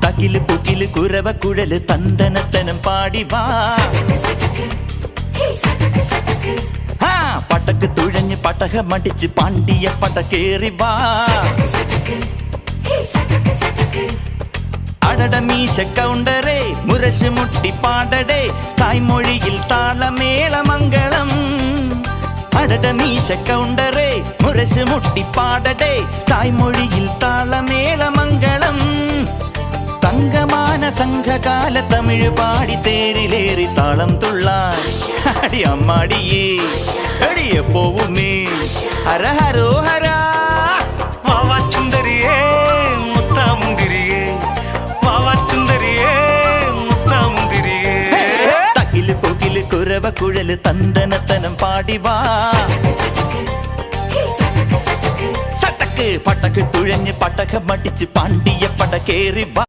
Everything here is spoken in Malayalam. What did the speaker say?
തകില് പുകില് കുരവ കുഴല് തന്തനത്തനം പാടി വാ. പടക്ക് തുഴഞ്ഞ് പടകമടിച്ച് പാണ്ടിയ പടകേറി വാ. അടട മീശ കൗണ്ടറേ മുരശ് മുട്ടി പാടടേ തായ്മൊഴിയിൽ താളമേളമംഗളം. അടട മീശ കൗണ്ടറേ മുരശ് മുട്ടി പാടടേ തായ്മൊഴിയിൽ താളമേളമംഗളം. തങ്കമാന സംഘകാല തമിഴ് പാടി തേരിലേറി താളം തുള്ളാൻ അടി അമ്മാടിയേ അടിയെ പോവുമേ ഹര ഹരോ ഹരാ. വാവാച്ചുന്തരിയേ മുത്താമുന്തിരിയേ വാവാച്ചുന്തരിയേ മുത്താമുന്തിരിയേ. തകില് പുകില് കുരവ കുഴല് തന്തനത്തനം പാടി വാ. സട്ടക്ക് പടക്ക് തുഴഞ്ഞ് പടകമടിച്ച് പാണ്ടിയ പടകേറി വാ.